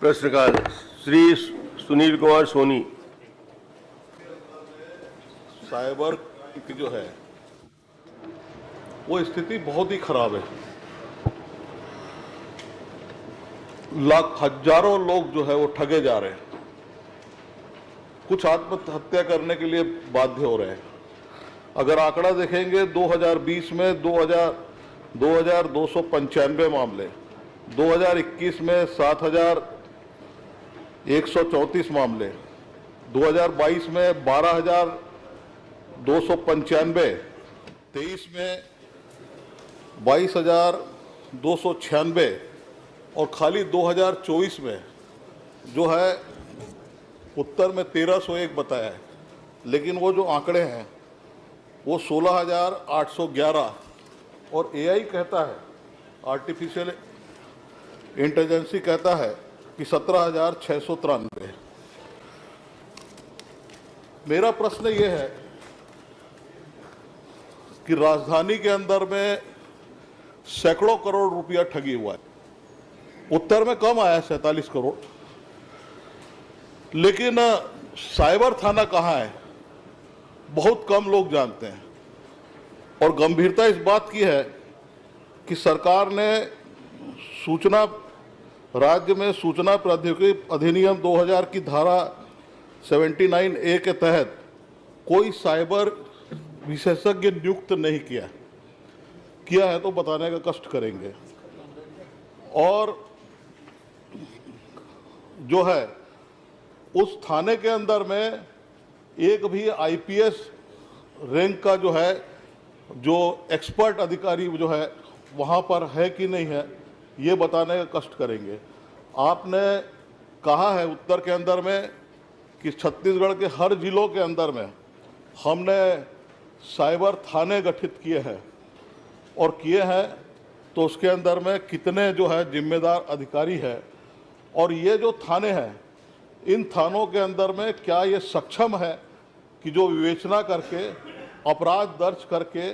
प्रश्नकाल श्री सुनील कुमार सोनी। साइबर की जो है वो स्थिति बहुत ही खराब है। हजारों लोग जो है वो ठगे जा रहे हैं, कुछ आत्महत्या करने के लिए बाध्य हो रहे हैं। अगर आंकड़ा देखेंगे 2020 में 2295 मामले, 2021 में 7134 मामले, 2022 में 12295, 23 में 22296 और खाली 2024 में जो है उत्तर में 1301 बताया है। लेकिन वो जो आंकड़े हैं वो 16811 और एआई कहता है, आर्टिफिशियल इंटेलिजेंसी कहता है कि 17693। मेरा प्रश्न ये है कि राजधानी के अंदर में सैकड़ों करोड़ रुपया ठगी हुआ है, उत्तर में कम आया 47 करोड़। लेकिन साइबर थाना कहाँ है बहुत कम लोग जानते हैं। और गंभीरता इस बात की है कि सरकार ने राज्य में सूचना प्रौद्योगिकी अधिनियम 2000 की धारा 79A के तहत कोई साइबर विशेषज्ञ नियुक्त नहीं किया है तो बताने का कष्ट करेंगे। और जो है उस थाने के अंदर में एक भी आईपीएस रैंक का जो है जो एक्सपर्ट अधिकारी जो है वहाँ पर है कि नहीं है, ये बताने का कष्ट करेंगे। आपने कहा है उत्तर के अंदर में कि छत्तीसगढ़ के हर जिलों के अंदर में हमने साइबर थाने गठित किए हैं और किए हैं, तो उसके अंदर में कितने जो है जिम्मेदार अधिकारी है और ये जो थाने हैं इन थानों के अंदर में क्या ये सक्षम है कि जो विवेचना करके अपराध दर्ज करके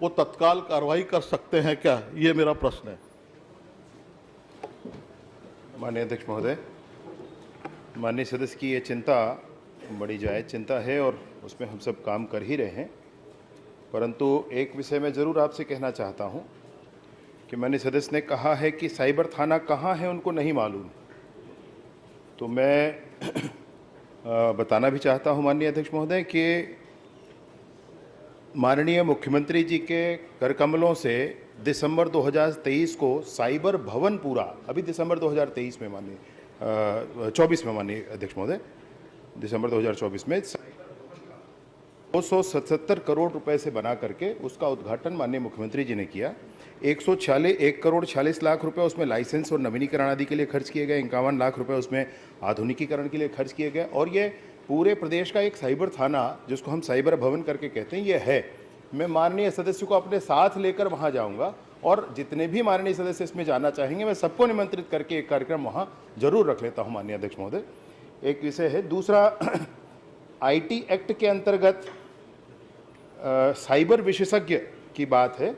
वो तत्काल कार्रवाई कर सकते हैं क्या, ये मेरा प्रश्न है। माननीय अध्यक्ष महोदय, माननीय सदस्य की ये चिंता बड़ी जायज़ चिंता है और उसमें हम सब काम कर ही रहे हैं। परंतु एक विषय मैं ज़रूर आपसे कहना चाहता हूं कि माननीय सदस्य ने कहा है कि साइबर थाना कहाँ है उनको नहीं मालूम, तो मैं बताना भी चाहता हूं माननीय अध्यक्ष महोदय कि माननीय मुख्यमंत्री जी के कर कमलों से दिसंबर 2023 को साइबर भवन पूरा, अभी दिसंबर 2023 में माननीय 24 में माननीय अध्यक्ष महोदय दिसंबर 2024 में 277 करोड़ रुपए से बना करके उसका उद्घाटन माननीय मुख्यमंत्री जी ने किया। 1 करोड़ 46 लाख रुपए उसमें लाइसेंस और नवीनीकरण आदि के लिए खर्च किए गए, 51 लाख रुपए उसमें आधुनिकीकरण के लिए खर्च किए गए और ये पूरे प्रदेश का एक साइबर थाना जिसको हम साइबर भवन करके कहते हैं ये है। मैं माननीय सदस्य को अपने साथ लेकर वहाँ जाऊँगा और जितने भी माननीय सदस्य इसमें जाना चाहेंगे मैं सबको निमंत्रित करके एक कार्यक्रम वहाँ जरूर रख लेता हूँ माननीय अध्यक्ष महोदय। एक विषय है। दूसरा, IT एक्ट के अंतर्गत साइबर विशेषज्ञ की बात है,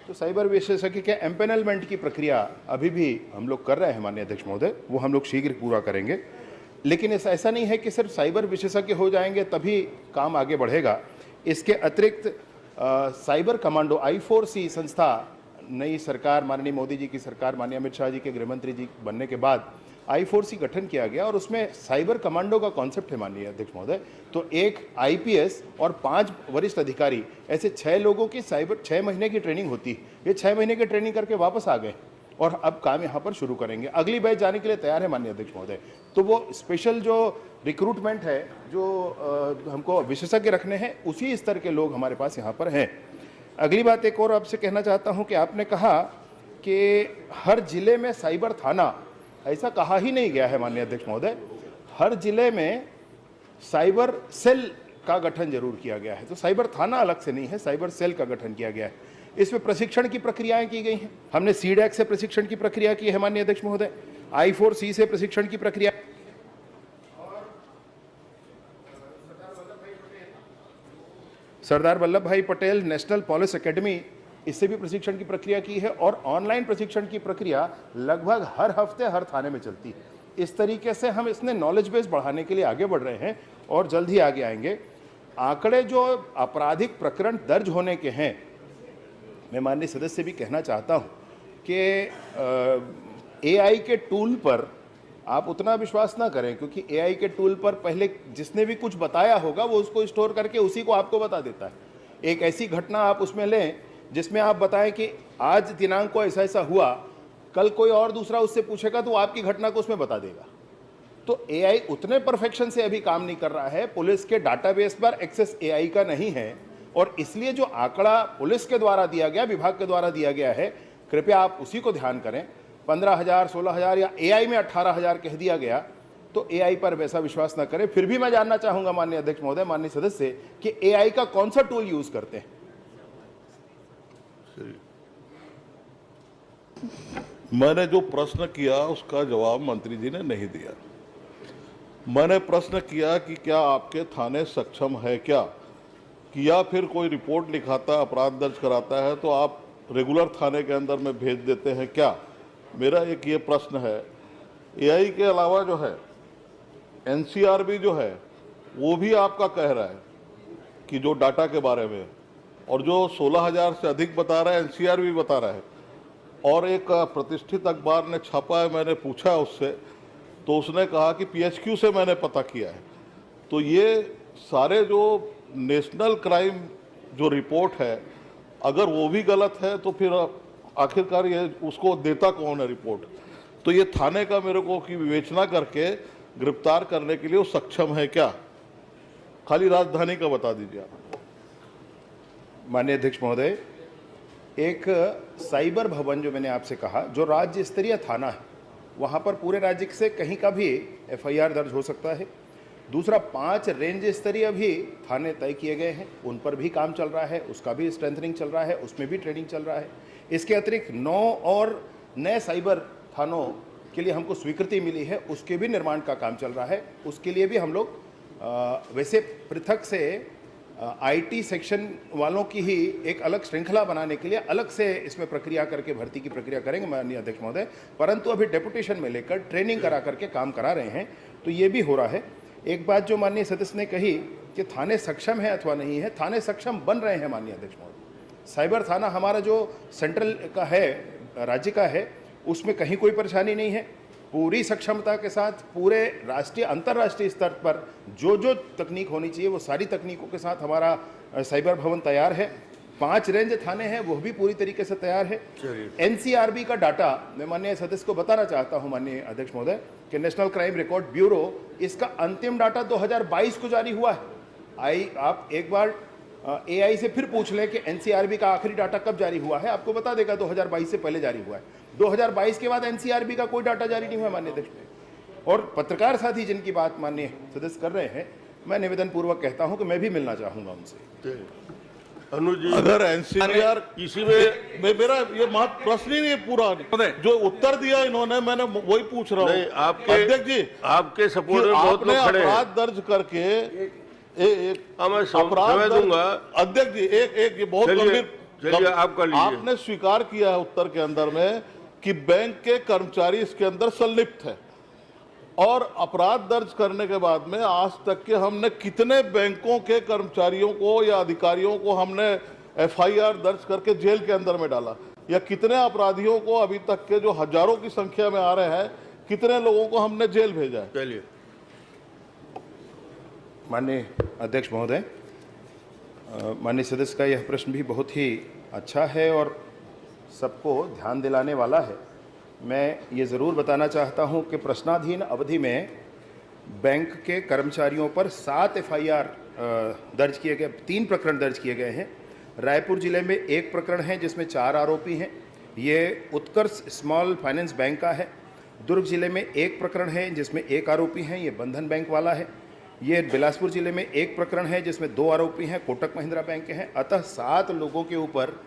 तो साइबर विशेषज्ञ के एम्पेनलमेंट की प्रक्रिया अभी भी हम लोग कर रहे हैं माननीय अध्यक्ष महोदय, वो हम लोग शीघ्र पूरा करेंगे। लेकिन ऐसा नहीं है कि सिर्फ साइबर विशेषज्ञ हो जाएंगे तभी काम आगे बढ़ेगा। इसके अतिरिक्त साइबर कमांडो I4C संस्था नई सरकार माननीय मोदी जी की सरकार माननीय अमित शाह जी के गृहमंत्री जी बनने के बाद I4C गठन किया गया और उसमें साइबर कमांडो का कॉन्सेप्ट है माननीय अध्यक्ष महोदय। तो एक IPS और 5 वरिष्ठ अधिकारी, ऐसे 6 लोगों की साइबर 6 महीने की ट्रेनिंग होती है। ये 6 महीने की ट्रेनिंग करके वापस आ गए और अब काम यहाँ पर शुरू करेंगे। अगली बैच जाने के लिए तैयार है माननीय अध्यक्ष महोदय। तो वो स्पेशल जो रिक्रूटमेंट है जो हमको विशेषज्ञ रखने हैं उसी स्तर के लोग हमारे पास यहाँ पर हैं। अगली बात एक और आपसे कहना चाहता हूँ कि आपने कहा कि हर जिले में साइबर थाना, ऐसा कहा ही नहीं गया है माननीय अध्यक्ष महोदय। हर जिले में साइबर सेल का गठन जरूर किया गया है, तो साइबर थाना अलग से नहीं है, साइबर सेल का गठन किया गया है। इसमें प्रशिक्षण की प्रक्रियाएं की गई हैं। हमने सीडैक से प्रशिक्षण की प्रक्रिया की है माननीय अध्यक्ष महोदय, I4C से प्रशिक्षण की प्रक्रिया, सरदार वल्लभ भाई पटेल नेशनल पुलिस एकेडमी इससे भी प्रशिक्षण की प्रक्रिया की है और ऑनलाइन प्रशिक्षण की प्रक्रिया लगभग हर हफ्ते हर थाने में चलती है। इस तरीके से हम इसने नॉलेज बेस बढ़ाने के लिए आगे बढ़ रहे हैं और जल्द ही आगे आएंगे। आंकड़े जो आपराधिक प्रकरण दर्ज होने के हैं, मैं माननीय सदस्य से भी कहना चाहता हूं कि एआई के टूल पर आप उतना विश्वास ना करें, क्योंकि एआई के टूल पर पहले जिसने भी कुछ बताया होगा वो उसको स्टोर करके उसी को आपको बता देता है। एक ऐसी घटना आप उसमें लें जिसमें आप बताएं कि आज दिनांक को ऐसा ऐसा हुआ, कल कोई और दूसरा उससे पूछेगा तो आपकी घटना को उसमें बता देगा। तो एआई उतने परफेक्शन से अभी काम नहीं कर रहा है, पुलिस के डाटाबेस पर एक्सेस एआई का नहीं है, और इसलिए जो आंकड़ा पुलिस के द्वारा दिया गया, विभाग के द्वारा दिया गया है, कृपया आप उसी को ध्यान करें। 15,000, 16,000 या एआई में 18,000 कह दिया गया, तो एआई पर वैसा विश्वास ना करें। फिर भी मैं जानना चाहूंगा माननीय अध्यक्ष महोदय, माननीय सदस्य, कि एआई का कौन सा टूल यूज करते हैं? मैंने जो प्रश्न किया उसका जवाब मंत्री जी ने नहीं दिया। मैंने प्रश्न किया कि क्या आपके थाने सक्षम है क्या, कि या फिर कोई रिपोर्ट लिखाता, अपराध दर्ज कराता है तो आप रेगुलर थाने के अंदर में भेज देते हैं क्या? मेरा एक ये प्रश्न है। एआई के अलावा जो है एनसीआरबी जो है वो भी आपका कह रहा है कि जो डाटा के बारे में, और जो 16,000 से अधिक बता रहा है एनसीआरबी बता रहा है। और एक प्रतिष्ठित अखबार ने छापा है, मैंने पूछा उससे तो उसने कहा कि पीएचक्यू से मैंने पता किया है। तो ये सारे जो नेशनल क्राइम जो रिपोर्ट है, अगर वो भी गलत है तो फिर आखिरकार ये उसको देता कौन है रिपोर्ट? तो ये थाने का मेरे को की विवेचना करके गिरफ्तार करने के लिए वो सक्षम है क्या? खाली राजधानी का बता दीजिए आप। माननीय अध्यक्ष महोदय, एक साइबर भवन जो मैंने आपसे कहा, जो राज्य स्तरीय थाना है, वहाँ पर पूरे राज्य से कहीं का भी एफआईआर दर्ज हो सकता है। दूसरा, 5 रेंज स्तरीय भी थाने तय किए गए हैं, उन पर भी काम चल रहा है, उसका भी स्ट्रेंथनिंग चल रहा है, उसमें भी ट्रेनिंग चल रहा है। इसके अतिरिक्त 9 और नए साइबर थानों के लिए हमको स्वीकृति मिली है, उसके भी निर्माण का काम चल रहा है। उसके लिए भी हम लोग वैसे पृथक से आईटी सेक्शन वालों की ही एक अलग श्रृंखला बनाने के लिए अलग से इसमें प्रक्रिया करके भर्ती की प्रक्रिया करेंगे माननीय अध्यक्ष महोदय, परंतु अभी डेपुटेशन में लेकर ट्रेनिंग करा करके काम करा रहे हैं, तो ये भी हो रहा है। एक बात जो माननीय सदस्य ने कही कि थाने सक्षम है अथवा नहीं है, थाने सक्षम बन रहे हैं माननीय अध्यक्ष महोदय। साइबर थाना हमारा जो सेंट्रल का है, राज्य का है, उसमें कहीं कोई परेशानी नहीं है। पूरी सक्षमता के साथ पूरे राष्ट्रीय अंतर्राष्ट्रीय स्तर पर जो जो तकनीक होनी चाहिए वो सारी तकनीकों के साथ हमारा साइबर भवन तैयार है। 5 रेंज थाने हैं, वो भी पूरी तरीके से तैयार है। एनसीआरबी का डाटा मैं माननीय सदस्य को बताना चाहता हूं माननीय अध्यक्ष महोदय कि नेशनल क्राइम रिकॉर्ड ब्यूरो, इसका अंतिम डाटा 2022 को जारी हुआ है। आप एक बार एआई से फिर पूछ लें कि एनसीआरबी का आखिरी डाटा कब जारी हुआ है, आपको बता देगा 2022 से पहले जारी हुआ है। 2022 के बाद एनसीआरबी का कोई डाटा जारी नहीं हुआ माननीय अध्यक्ष। और पत्रकार साथी जिनकी बात माननीय सदस्य कर रहे हैं, मैं निवेदन पूर्वक कहता हूं कि मैं भी मिलना चाहूंगा उनसे। अनुज जी, अगर एनसीआर इसी में मेरा ये प्रश्न ही नहीं पूरा, जो उत्तर दिया इन्होंने, मैंने वही पूछ रहा नहीं, हूँ आपके अध्यक्ष जी, आपके सपोर्ट में बहुत आपने लोग खड़े हैं। अपराध दर्ज करके मैं समय दूंगा अध्यक्ष जी, एक ये बहुत चलिए गंभीर, आप कर लीजिए। आपने स्वीकार किया है उत्तर के अंदर में कि बैंक के कर्मचारी इसके अंदर संलिप्त है, और अपराध दर्ज करने के बाद में आज तक के हमने कितने बैंकों के कर्मचारियों को या अधिकारियों को हमने एफआईआर दर्ज करके जेल के अंदर में डाला, या कितने अपराधियों को अभी तक के जो हजारों की संख्या में आ रहे हैं, कितने लोगों को हमने जेल भेजा है? चलिए। माननीय अध्यक्ष महोदय, माननीय सदस्य का यह प्रश्न भी बहुत ही अच्छा है और सबको ध्यान दिलाने वाला है। मैं ये ज़रूर बताना चाहता हूं कि प्रश्नाधीन अवधि में बैंक के कर्मचारियों पर 7 एफआईआर दर्ज किए गए, 3 प्रकरण दर्ज किए गए हैं। रायपुर जिले में 1 प्रकरण है जिसमें 4 आरोपी हैं, ये उत्कर्ष स्मॉल फाइनेंस बैंक का है। दुर्ग जिले में 1 प्रकरण है जिसमें 1 आरोपी हैं, ये बंधन बैंक वाला है। ये बिलासपुर जिले में 1 प्रकरण है जिसमें 2 आरोपी हैं, कोटक महिंद्रा बैंक के हैं। अतः 7 लोगों के ऊपर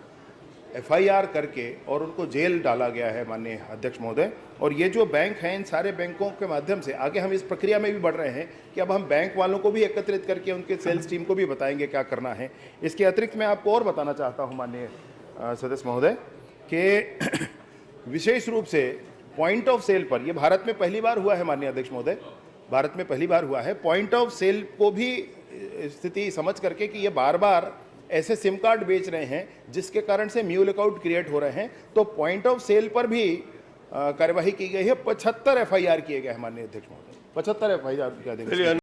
एफआईआर करके और उनको जेल डाला गया है माननीय अध्यक्ष महोदय। और ये जो बैंक हैं, इन सारे बैंकों के माध्यम से आगे हम इस प्रक्रिया में भी बढ़ रहे हैं कि अब हम बैंक वालों को भी एकत्रित करके उनके सेल्स टीम को भी बताएंगे क्या करना है। इसके अतिरिक्त मैं आपको और बताना चाहता हूँ माननीय सदस्य महोदय कि विशेष रूप से पॉइंट ऑफ सेल पर, ये भारत में पहली बार हुआ है माननीय अध्यक्ष महोदय, भारत में पहली बार हुआ है, पॉइंट ऑफ सेल को भी स्थिति समझ करके कि ये बार बार ऐसे सिम कार्ड बेच रहे हैं जिसके कारण से म्यू लुकआउट क्रिएट हो रहे हैं, तो पॉइंट ऑफ सेल पर भी कार्यवाही की गई है। 75 FIR किए गए हैं माननीय अध्यक्ष महोदय, 75 FIR क्या देंगे।